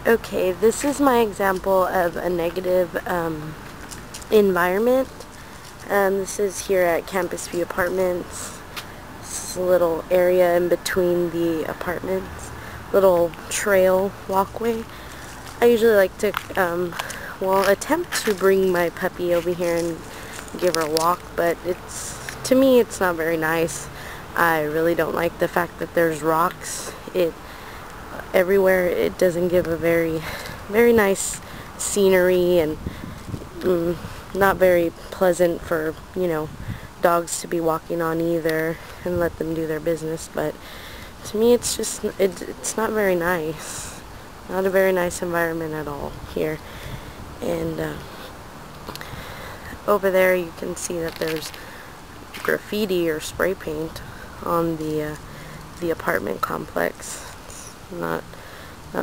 Okay, this is my example of a negative environment. This is here at Campus View Apartments. This is a little area in between the apartments, little trail walkway. I usually like to, attempt to bring my puppy over here and give her a walk, but to me it's not very nice. I really don't like the fact that there's rocks everywhere. It doesn't give a very nice scenery, and not very pleasant for, dogs to be walking on either, and let them do their business. But to me it's just, it's not very nice. Not a very nice environment at all here. And over there you can see that there's graffiti or spray paint on the apartment complex. It's not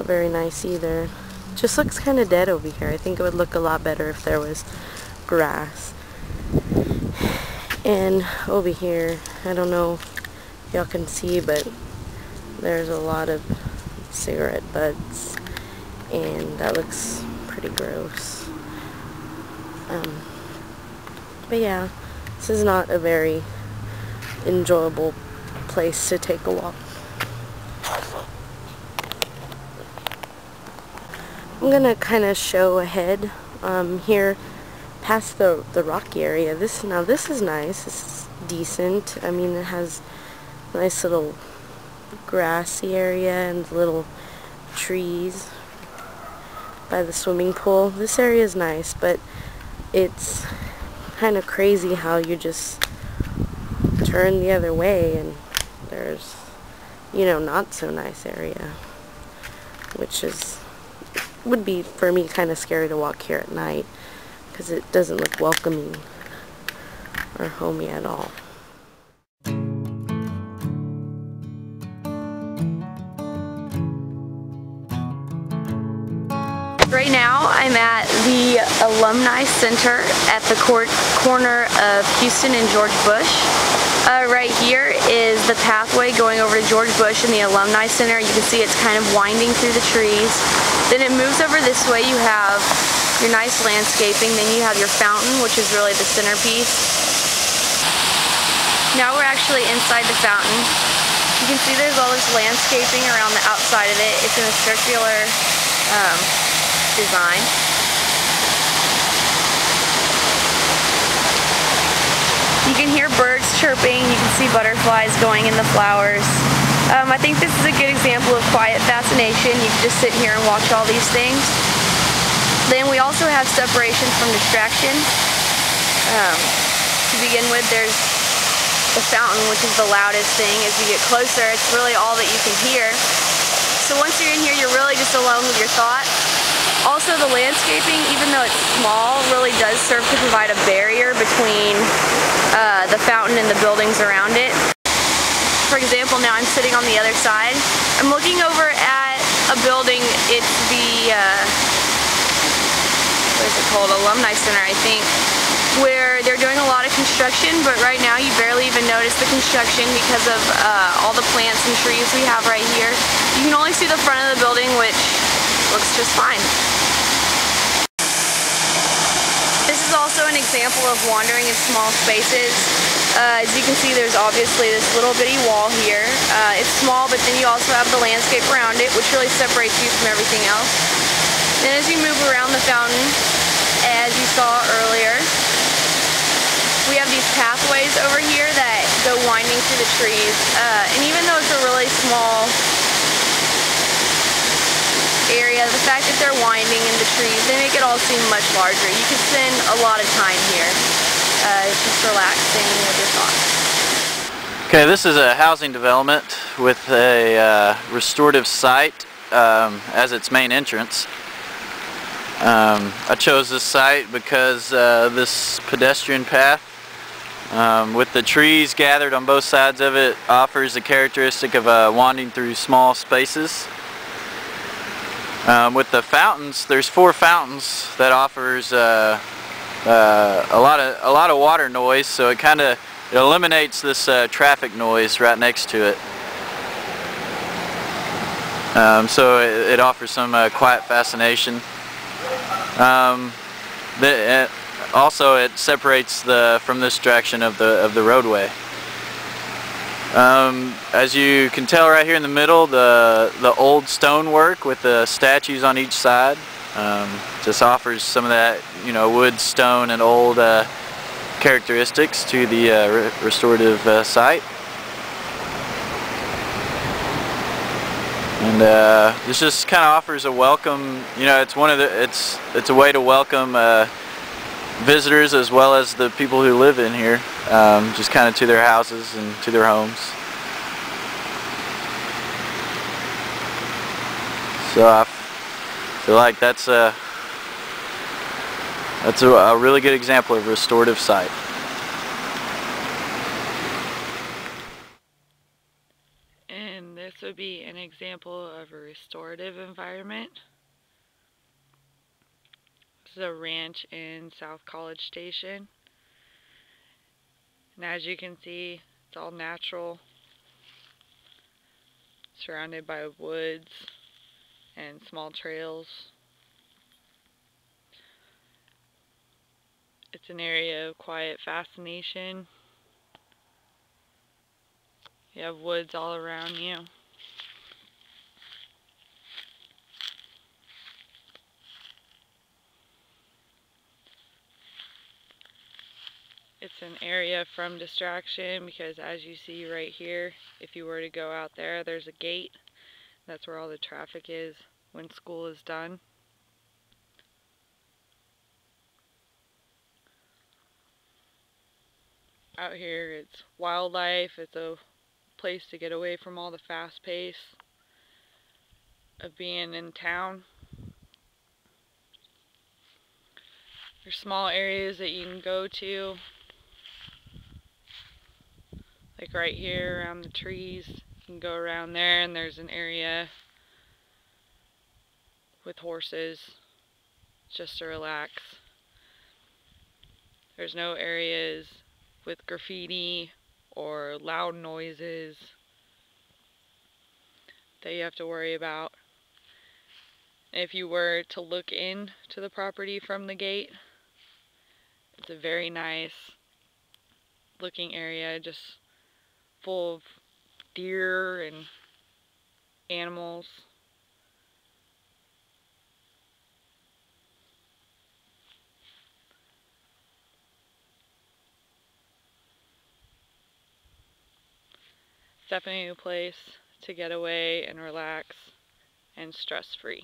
very nice either. Just looks kind of dead over here. I think it would look a lot better if there was grass. And over here, I don't know if y'all can see, but there's a lot of cigarette butts, and that looks pretty gross. But yeah, this is not a very enjoyable place to take a walk. I'm gonna kind of show ahead here past the rocky area. This is nice. This is decent. I mean, it has a nice little grassy area and little trees by the swimming pool. This area is nice, but it's kind of crazy how you just turn the other way and there's, not so nice area, which would be for me kind of scary to walk here at night because it doesn't look welcoming or homey at all. Right now I'm at the Alumni Center at the corner of Houston and George Bush. Right here is the pathway going over to George Bush and the Alumni Center. You can see it's kind of winding through the trees. Then it moves over this way. You have your nice landscaping. Then you have your fountain, which is really the centerpiece. Now we're actually inside the fountain. You can see there's all this landscaping around the outside of it. It's in a circular design. You can hear birds chirping, you can see butterflies going in the flowers. I think this is a good example of quiet fascination. You can just sit here and watch all these things. Then we also have separation from distraction. To begin with, there's the fountain, which is the loudest thing. As you get closer, it's really all that you can hear. So once you're in here, you're really just alone with your thoughts. Also, the landscaping, even though it's small, really does serve to provide a barrier between the fountain and the buildings around it. For example, now I'm sitting on the other side. I'm looking over at a building. It's the, what is it called? Alumni Center, I think, where they're doing a lot of construction, but right now you barely even notice the construction because of all the plants and trees we have right here. You can only see the front of the building, which looks just fine. This is also an example of wandering in small spaces. As you can see, there's obviously this little bitty wall here. It's small, but then you also have the landscape around it, which really separates you from everything else. Then as you move around the fountain, as you saw earlier, we have these pathways over here that go winding through the trees. And even though it's a really small area, the fact that they're winding in the trees, they make it all seem much larger. You can spend a lot of time here just relaxing with your thoughts. Okay, this is a housing development with a restorative site as its main entrance. I chose this site because this pedestrian path with the trees gathered on both sides of it offers the characteristic of wandering through small spaces. With the fountains, there's 4 fountains that offers a lot of water noise, so it kind of eliminates this traffic noise right next to it. So it offers some quiet fascination. Also, it separates from this direction of the roadway. As you can tell right here in the middle, the old stonework with the statues on each side just offers some of that, wood, stone, and old characteristics to the restorative site. And this just kind of offers a welcome. It's a way to welcome visitors as well as the people who live in here, just kind of to their houses and to their homes. So I feel like that's a really good example of a restorative site. And this would be an example of a restorative environment. This is a ranch in South College Station. And as you can see, it's all natural, surrounded by woods and small trails. It's an area of quiet fascination. You have woods all around you. It's an area from distraction because, as you see right here, if you were to go out there, there's a gate. That's where all the traffic is when school is done. Out here, it's wildlife. It's a place to get away from all the fast pace of being in town. There's small areas that you can go to, like right here around the trees. You can go around there, and there's an area with horses just to relax. There's no areas with graffiti or loud noises that you have to worry about. If you were to look in to the property from the gate, it's a very nice looking area, just full of deer and animals. It's definitely a place to get away and relax and stress-free.